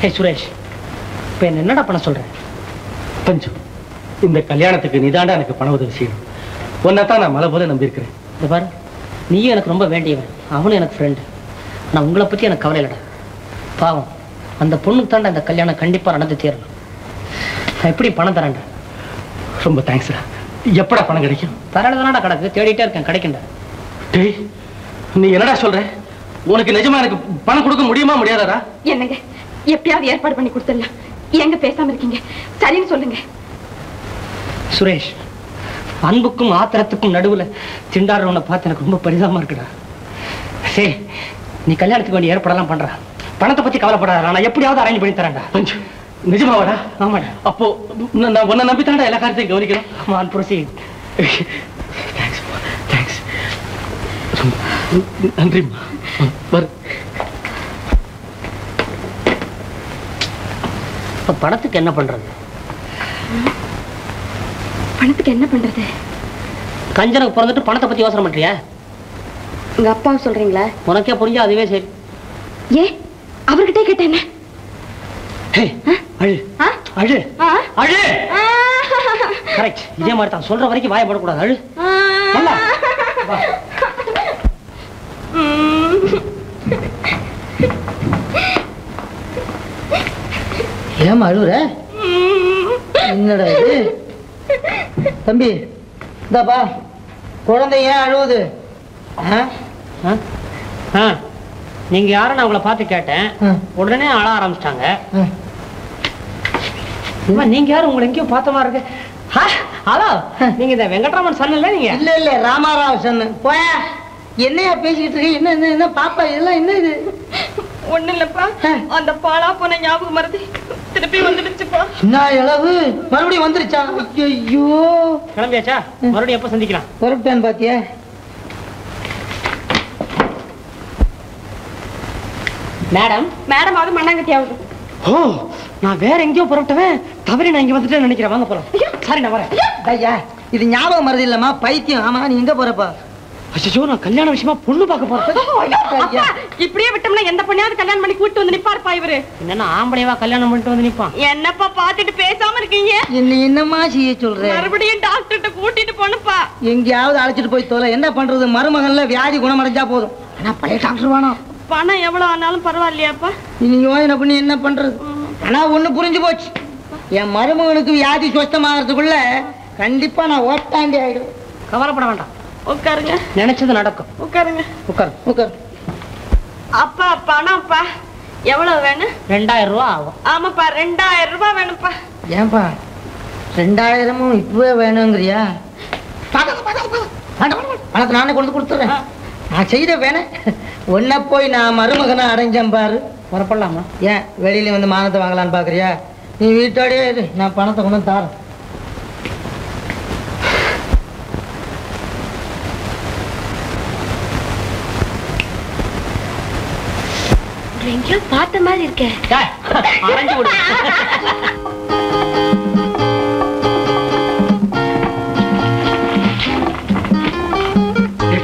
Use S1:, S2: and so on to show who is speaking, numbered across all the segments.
S1: ஹே சுரேஷ், இப்போ என்னடா பண்ண சொல்றேன்?
S2: பஞ்சு, இந்த கல்யாணத்துக்கு நீதாண்டா எனக்கு பண உதவி செய்யணும். உன்னைத்தான் நான் மலை போல நம்பியிருக்கிறேன்.
S1: இந்த பாரு, நீயும் எனக்கு ரொம்ப வேண்டியவன், அவனும் எனக்கு ஃப்ரெண்டு. நான் உங்களை பற்றி எனக்கு கவலை இல்லைடா. பாவம், அந்த பொண்ணுக்கு தாண்டா இந்த கல்யாணம் கண்டிப்பாக நடந்து தீரணும். நான் எப்படி பணம் தரேன்டா?
S2: ரொம்ப தேங்க்ஸ்டா. எப்படா பணம் கிடைக்கும்?
S1: தரதானடா கிடக்கு, தேடிட்டே இருக்கேன், கிடைக்கும்டா.
S2: டேய், நீ என்னடா சொல்ற? உனக்கு நிஜமா எனக்கு பணம் கொடுக்க முடியுமா முடியாதா?
S3: என்னங்க, எப்படியாவது ஏற்பாடு பண்ணி கொடுத்துடலாம். எங்க பேசாம இருக்கீங்க? சரின்னு சொல்லுங்க.
S1: சுரேஷ், அன்புக்கும் ஆத்திரத்துக்கும் நடுவுல திண்டாடுறவனை பார்த்து எனக்கு ரொம்ப பரிதாபமா இருக்குடா. சரி, நீ கல்யாணத்துக்கு வேண்டிய ஏற்பாடெல்லாம் பண்ற. பணத்தை பத்தி கவலைப்படாத, நான் எப்படியாவது அரேஞ்ச் பண்ணி தரேன்டா.
S2: நிஜமாவாடா?
S1: ஆமாடா.
S2: அப்போ நான் உன்னை நம்பித்தாண்டா எல்லா காரியத்தையும் கவனிக்கணும்.
S1: ஆமாம், ப்ரொசீட்.
S2: தேங்க்ஸ். நன்றிம்மா. வரு.
S1: இப்ப பணத்துக்கு என்ன பண்றது?
S3: பணத்துக்கு என்ன பண்றது?
S1: கஞ்சனுக்கு பிறந்துட்டு பணத்தை பத்தி யோசனை பண்றியா?
S3: உங்க அப்பாவை சொல்றீங்களா?
S1: உனக்கே புரிஞ்சா அதுவே சரி.
S3: ஏ, அவர்கிட்ட கேட்டேன்.
S1: அழு அழு அழு. கரெக்ட், இதே மாதிரி தான் சொல்ற வரைக்கும் வாய போடக்கூடாது. அழு.
S4: ஏமா அழுவுற? என்னடா இது? தம்பி, இந்தாப்பா குழந்தை ஏன் அழுவுது?
S1: நீங்க யாரும் நான் உங்களை பார்த்து கேட்டேன், உடனே அழ ஆரம்பிச்சிட்டாங்க. நீங்க யாரும் உங்களை எங்கேயும் பார்த்த மாதிரி இருக்கு. ஹலோ, நீங்க இந்த வெங்கட்ராமன் சன் இல்ல? நீங்க
S4: இல்ல இல்ல, ராமாராவ் சன். போய என்னையா பேசிக்கிட்டு இருக்க? என்ன என்ன பாப்பா, இதெல்லாம் என்ன இது?
S3: ஒண்ணு இல்லப்பா, அந்த பாலா போன ஞாபகம் மறதி திருப்பி வந்துடுச்சுப்பா.
S4: என்ன இளவு மறுபடியும் வந்துருச்சா? ஐயோ,
S1: கிளம்பியாச்சா? மறுபடியும் எப்ப சந்திக்கலாம்?
S4: பொறுப்பேன் பாத்தியா?
S1: மேடம்
S3: மேடம் ஆகுது மண்ணாங்கட்டியாவது.
S1: ஓ, நான் வேற எங்கேயோ புறப்பட்டவன், தவறி நான் இங்க வந்துட்டு நினைக்கிறேன். வாங்க போலாம். சாரி, நான் வரேன்.
S4: ஐயா, இது ஞாபகம் மறதி இல்லம்மா, பைத்தியம். ஆமா, நீ எங்க போறப்பா?
S1: அச்சோ, நான் கல்யாண விஷயமா பொண்ணு பார்க்க போறேன்.
S3: இப்படியே விட்டோம்னா எந்த பொண்ணையாவது கல்யாணம் பண்ணி கூட்டு வந்து நிப்பாருப்பா இவரு.
S1: என்னன்னா ஆம்பளையவா கல்யாணம் பண்ணிட்டு வந்து நிப்பான்?
S3: என்னப்பா பாத்துட்டு பேசாம இருக்கீங்க?
S4: என்னம்மா செய்ய சொல்ற?
S3: மறுபடியும் டாக்டர்கிட்ட கூட்டிட்டு போனப்பா.
S4: எங்கேயாவது அழைச்சிட்டு போய் தோல. என்ன பண்றது, மருமகன்ல வியாதி குணமடைஞ்சா போதும். ஆனா பழைய டாக்டர் வேணும்.
S3: பணம் எவ்வளவு ஆனாலும் பரவாயில்லையாப்பா?
S4: நீ யோசனை பண்ணி என்ன பண்றது? ஆனா ஒண்ணு புரிஞ்சு போச்சு, என் மருமகனுக்கு வியாதி சுத்தமாகறதுக்குள்ள கண்டிப்பா நான் ஓட்டாண்டி ஆயிடுவேன்.
S1: கவலைப்பட வேண்டாம்,
S3: உட்காருங்க.
S1: நினைச்சது நடக்கும்.
S3: உட்காருங்க.
S1: உட்காரு
S4: உட்காரு.
S3: அப்பா பணம்ப்பா எவ்வளவு வேணும்?
S1: 2000 ரூபா ஆகும்.
S3: ஆமாப்பா, 2000 ரூபாய் வேணும்ப்பா.
S4: ஏன்பா 2000 இப்பவே வேணுங்கிறியா? பணத்தை நானே கொண்டு கொடுத்துறேன். நான் செய்த வேண ஒன்ன போய் நான் மருமகனை அடைஞ்சேன் பாரு.
S1: வரப்படலாமா?
S4: ஏன் வெளியில வந்து மானத்தை வாங்கலான்னு பாக்குறியா? நீ வீட்டோடய இரு, நான் பணத்தை கொண்டு வந்து தாரேன்.
S3: எங்கேயோ பார்த்த மாதிரி இருக்கே.
S1: அரைஞ்சு விடு.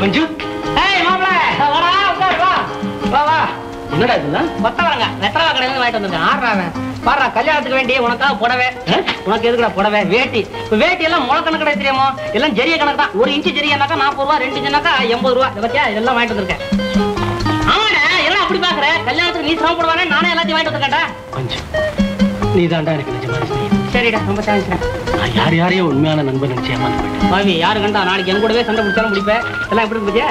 S2: பஞ்சு, என்னடா இதெல்லாம்?
S1: கொத்தவரங்க வெத்தரவா கடையில வாங்கிட்டு வந்திருக்கேன். ஆடுறாவன் பாடுறா, கல்யாணத்துக்கு வேண்டி உனக்காக புடவை. உனக்கு எதுக்குடா புடவை? வேட்டி. இப்ப வேட்டி எல்லாம் முளை கணக்கு கிடையாது தெரியுமோ? எல்லாம் ஜெரிய கணக்கு தான். 1 இன்ச்சு ஜெரியானாக்கா 40 ரூபா, 2 இன்ச்சுனாக்கா 80 ரூபா. இதை பத்தியா இதெல்லாம் வாங்கிட்டு வந்திருக்கேன். ஆமாடா, எல்லாம் அப்படி பாக்குற. கல்யாணத்துக்கு நீ சிரமப்படுவானே, நானே எல்லாத்தையும் வாங்கிட்டு வந்திருக்கேன்டா.
S2: பஞ்சு, நீ தாண்டா எனக்கு நிஜமா தெரியும்.
S1: சரிடா, ரொம்ப தேங்க்ஸ்டா.
S2: நான் யாரையும் உண்மையான நண்பன் நினைச்சு ஏமாந்து போயிட்டேன்.
S1: பாவி, யாரு கண்டா நாளைக்கு என் கூடவே சண்டை பிடிச்சாலும் முடிப்பேன். எல்லாம் எப்படி பத்தியா?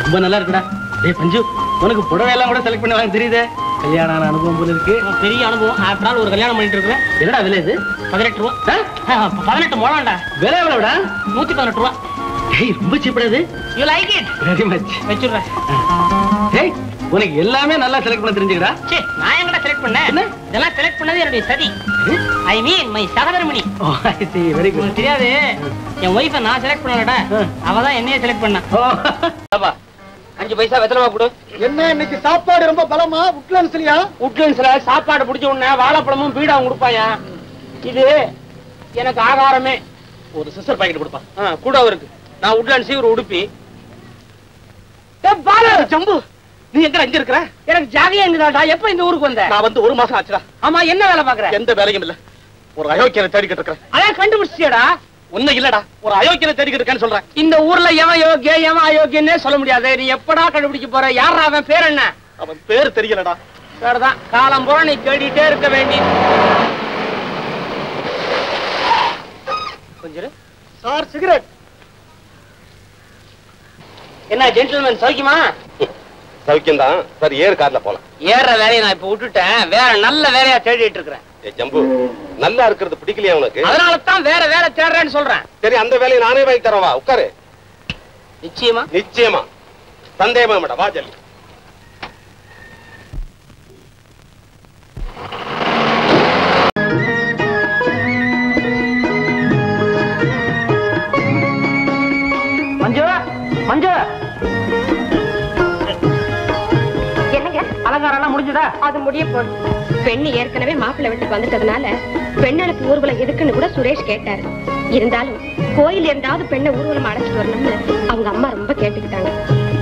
S2: ரொம்ப நல்லா இருக்குடா. டேய் பஞ்சு, உனக்கு புடவை எல்லாம் கூட செலக்ட் பண்ண வாங்க தெரியுதே. கல்யாணம் அனுபவம் போல இருக்கு.
S1: பெரிய அனுபவம். ஆஃப்டர் ஆல் ஒரு கல்யாணம் பண்ணிட்டு இருக்கிறேன்.
S2: என்னடா விலை இது?
S1: 18 ரூபா. 18 முழம்டா.
S2: விலை எவ்வளவுடா?
S1: 118 ரூபா.
S2: ஏய், ரொம்ப சீப்படாது.
S1: You like it?
S2: Very much.
S1: வெச்சுறேன்.
S2: ஏய், உனக்கு எல்லாமே நல்லா செலக்ட் பண்ண தெரிஞ்சுக்கடா.
S1: சே, நான் எங்கடா செலக்ட் பண்ணேன்? இதெல்லாம் செலக்ட் பண்ணது என்னுடைய சதி. ஐ மீன் மை சகதர்மணி.
S2: Oh, I see, very good.
S1: தெரியாது, என் ஒய்ஃபை நான் செலக்ட் பண்ணலடா, அவ தான் என்னையே செலக்ட் பண்ணா. 5 பைசா வெத்தலமா கொடு.
S4: என்ன இன்னைக்கு சாப்பாடு ரொம்ப பலமா? உட்லன்ஸ்லயா?
S1: உட்லன்ஸ்ல சாப்பாடு பிடிச்ச உடனே வாழைப்பழமும் பீடாவும் கொடுப்பாயா. இது எனக்கு ஆகாரமே.
S2: ஒரு சிஸ்டர் பாக்கெட் கொடுப்பா.
S1: கூட இருக்கு. நான் உட்லன்ஸ், ஒரு உடுப்பி.
S4: ஜம்பு,
S2: நீ எங்க இங்க இருக்கிற?
S1: எனக்கு ஜாகியா இருந்ததாடா. எப்ப இந்த ஊருக்கு வந்த?
S2: நான் வந்து 1 மாசம் ஆச்சுடா.
S1: ஆமா, என்ன வேலை பாக்குற?
S2: எந்த வேலையும் இல்ல. ஒரு அயோக்கியனை தேடிக்கிட்டு இருக்கிறேன்.
S1: அதான் கண்டுபிடிச்சியடா.
S2: ஒண்ணு இல்லடா, ஒரு அயோக்கியனை தேடிக்கிட்டு இருக்கேன்னு சொல்றேன்.
S1: இந்த ஊர்ல எவன் யோகிய எவன் அயோக்கியன்னே சொல்ல முடியாது. நீ எப்படா கண்டுபிடிக்க போற? யாரா அவன்? பேர் என்ன?
S2: அவன் பேர் தெரியலடா.
S1: சரிதான், காலம் போற நீ கேட்டுட்டே இருக்க வேண்டி. கொஞ்சம்
S2: சார் சிகரெட்.
S1: என்ன ஜென்டில்மேன், சௌக்கியமா?
S5: சௌக்கியம் தான் சார். ஏறு கார்ல போலாம்.
S1: ஏற வேலையை நான் இப்ப விட்டுட்டேன். வேற நல்ல வேலையா தேடிட்டு இருக்கிறேன்.
S5: ஜம்பு, நல்லா இருக்கிறது பிடிக்கலையா உனக்கு?
S1: அதனால தான் வேற வேலை தேடுறேன்னு சொல்றேன்.
S5: சரி, அந்த வேலையை நானே வாங்கி தரவா? உட்காரு.
S1: நிச்சயமா?
S5: நிச்சயமா, சந்தேகமா மேடம். வா ஜல்லி.
S1: மஞ்சு, மஞ்சு,
S3: என்னங்க
S1: அலங்காரம் எல்லாம் முடிஞ்சதா?
S3: அது முடிய போகுது. பெண்ணு ஏற்கனவே மாப்பிள்ளை வீட்டுக்கு வந்துட்டதுனால பெண்ணனுக்கு ஊர்வலம் எதுக்குன்னு கூட சுரேஷ் கேட்டாரு. இருந்தாலும் கோயில் இருந்தாவது பெண்ணை ஊர்வலம் அழைச்சிட்டு வரணும்னு அவங்க அம்மா ரொம்ப கேட்டுக்கிட்டாங்க.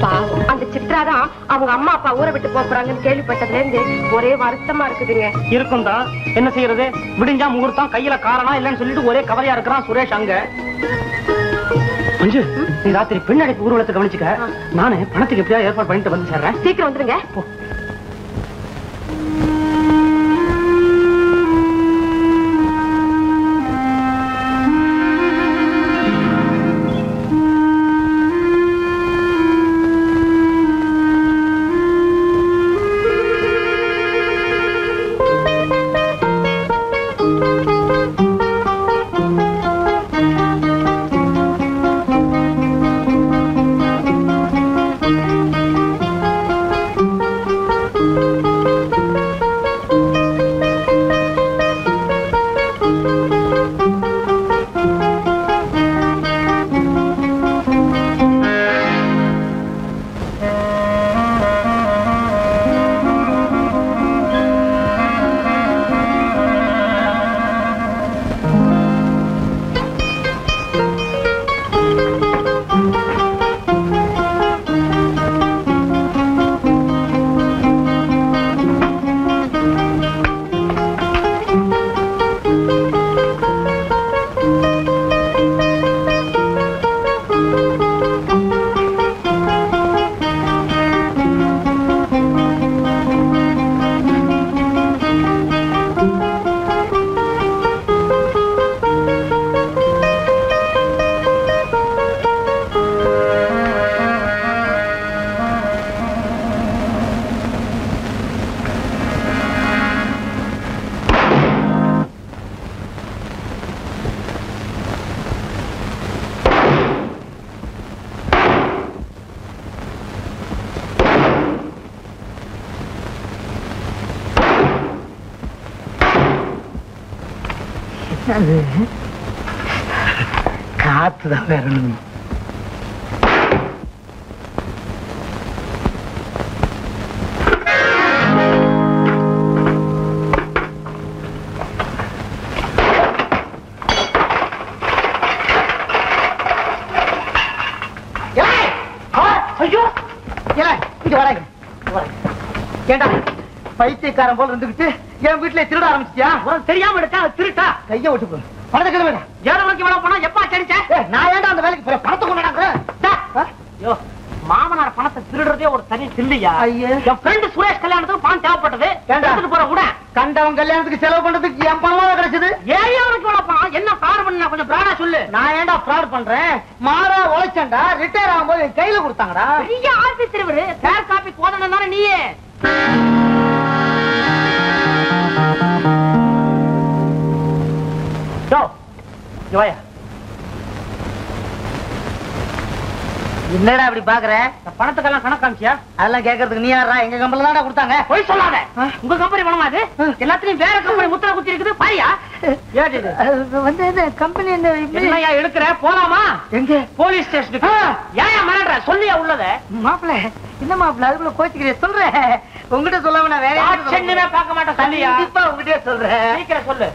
S3: பாவம் அந்த சித்ரா தான் அவங்க அம்மா அப்பா ஊரை விட்டு போறாங்கன்னு கேள்விப்பட்டதுல இருந்து ஒரே வருத்தமா இருக்குதுங்க.
S1: இருக்கும் தான், என்ன செய்யறது? விடிஞ்சா முகூர்த்தம், கையில காரணம் இல்லன்னு சொல்லிட்டு ஒரே கவலையா இருக்கிறான் சுரேஷ். அங்க மஞ்சு, நீ ராத்திரி பெண் அழைப்பு ஊர்வலத்தை கவனிச்சுக்க. நானு பணத்துக்கு எப்படியா ஏற்பாடு பண்ணிட்டு வந்து சேர்றேன்.
S3: சீக்கிரம் வந்துருங்க.
S4: காத்துதான் வரணும்.
S1: ஐயோ,
S4: இங்க வராங்க. ஏண்டா பைத்தியக்காரன் போல இருந்துகிட்டு என் வீட்டுல திருட ஆரம்பிச்சியா?
S1: உனக்கு தெரியாம எடுத்தா திருட்டா?
S4: கைய விட்டு போ. பணத்தை கிளம்பி.
S1: ஏழு மணிக்கு வேலை போனா எப்பா அடிச்ச?
S4: நான் ஏண்டா அந்த வேலைக்கு போறேன்? பணத்தை கொண்டாடுறேன்.
S1: ஐயோ, மாமனார் பணத்தை திருடுறதே ஒரு தனி தில்லையா?
S4: ஐயே.
S1: என் ஃப்ரெண்டு சுரேஷ் கல்யாணத்துக்கு பணம் தேவைப்பட்டது. எடுத்துட்டு போற கூட
S4: கண்டவன் கல்யாணத்துக்கு செலவு பண்றதுக்கு என் பணமா கிடைச்சது.
S1: ஏன் உனக்கு வேலை பணம்? என்ன ஃப்ராட் பண்ண கொஞ்சம் பிராடா சொல்லு.
S4: நான் ஏண்டா ஃப்ராட் பண்றேன்? மாறா உழைச்சேன்டா. ரிட்டையர் ஆகும்போது என் கையில கொடுத்தாங்கடா.
S1: பெரிய ஆர்த்தி திருவிரு. பேர் காப்பி போதணும் தானே நீயே?
S4: என்னடா அப்படி பாக்குற?
S1: பணத்துக்கெல்லாம் கணக்காமிச்சியா?
S4: அதெல்லாம் கேக்குறதுக்கு நீ யாரா? எங்க கம்பெனில தான்டா கொடுத்தாங்க.
S1: போய் சொல்லாத. உங்க கம்பெனி பணமா அது? எல்லாத்துலயும் வேற கம்பெனி முத்திர குத்தி இருக்குது பாரியா? ஏன் இது
S4: வந்து இந்த கம்பெனி
S1: என்னையா எடுக்கிற? போலாமா?
S4: எங்க?
S1: போலீஸ் ஸ்டேஷனுக்கு. ஏன் மிரட்டுற? சொல்லியா உள்ளத?
S4: மாப்பிள்ள என்ன மாப்பிள்ள அதுக்குள்ள கோச்சிக்கிறிய? சொல்றேன். உங்ககிட்ட சொல்லாம நான் வேற
S1: சென்னுமே பார்க்க மாட்டேன். சொல்லியா?
S4: கண்டிப்பா உங்ககிட்டயே சொல்றேன்.
S1: சீக்கிரம் சொல்லு.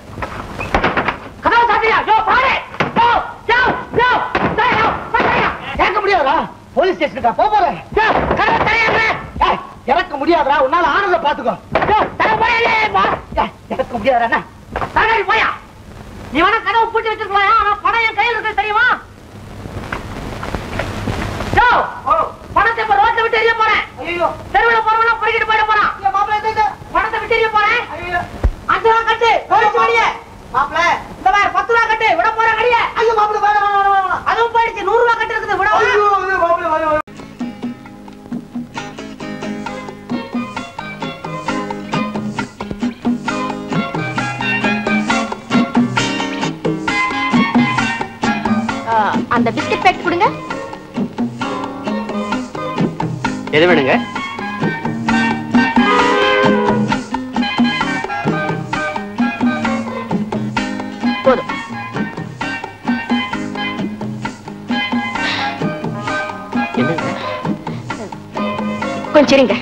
S1: கதவு சாத்தியா? யோ பாரு. யோ யோ யோ யோ.
S4: கேட்க முடியாதா? போலீஸ் ஸ்டேஷனுக்கா போறேன்.
S1: கதவு தரையாடுற.
S4: இறக்க முடியாதா? உன்னால ஆனதை பாத்துக்கோ. இறக்க முடியாதா?
S1: போயா நீ வேணா கதவை பூட்டி வச்சிருக்கலாம். ஆனா பணம் என் கையில் இருக்கு தெரியுமா? பணத்தை இப்ப ரோட்ல விட்டு எறிய போறேன்.
S4: ஐயோ,
S1: தெருவுல போறவங்க பொறுக்கிட்டு போயிட போறான். பணத்தை விட்டு எறிய போறேன். 5 ரூபா கட்டு
S4: மாப்பிள
S1: இந்த மாதிரி 10 ரூபா கட்டு விட போற கடிய.
S4: ஐயோ மாப்பிள வேணாம்.
S1: அதுவும் போயிடுச்சு. 100 ரூபா கட்டு இருக்குது விட.
S4: மாப்பிள
S3: அந்த பிஸ்கட் பேக் கொடுங்க.
S1: எது வேணுங்க?
S3: போதும். கொஞ்சம் இருங்க.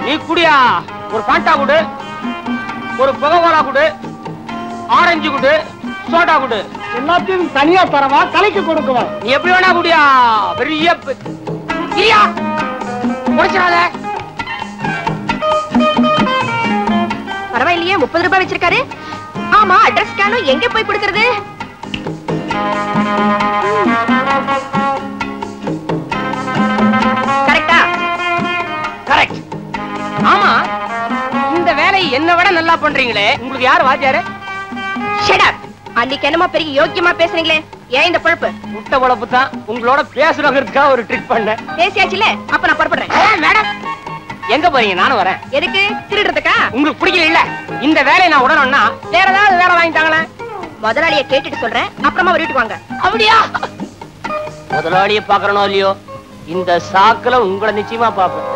S1: நீ குடியா? ஒரு பாண்டா குடு, ஒரு புகவாலா குடு, ஆரஞ்சு குடு, சோடா குடு.
S4: எல்லாத்தையும் தனியா தரவா கலைக்கு கொடுக்குவா?
S1: நீ எப்படி வேணா குடியா. பெரிய முடிச்சிடாத.
S3: பரவாயில்லையே, 30 ரூபாய் வச்சிருக்காரு. ஆமா, அட்ரஸ் காணும். எங்க போய் கொடுக்கறது? கரெக்டா?
S1: கரெக்ட். ஆமா, இந்த வேலையை என்ன விட நல்லா பண்றீங்களே. உங்களுக்கு யார் வாத்தியாரு?
S3: Shut up. அன்னைக்கு என்னமா பெரிய யோக்கியமா பேசுறீங்களே, ஏன் இந்த பொழப்பு?
S1: முட்டை பொழப்பு தான். உங்களோட பேசுறதுக்காக ஒரு ட்ரிக் பண்ணேன்.
S3: பேசியாச்சுல, அப்ப நான் புறப்படுறேன்.
S1: மேடம் எங்க போறீங்க? நானும் வரேன்.
S3: எதுக்கு? திருடுறதுக்கா?
S1: உங்களுக்கு பிடிக்கல இல்ல இந்த வேலையை நான் உடனேன்னா வேற ஏதாவது வேலை வாங்கிட்டாங்களே.
S3: முதலாளியை கேட்டுட்டு சொல்றேன், அப்புறமா ஒரு வீட்டுக்கு வாங்க.
S1: அப்படியா? முதலாளியை பாக்குறனோ இல்லையோ, இந்த சாக்குல உங்களை நிச்சயமா பாப்பேன்.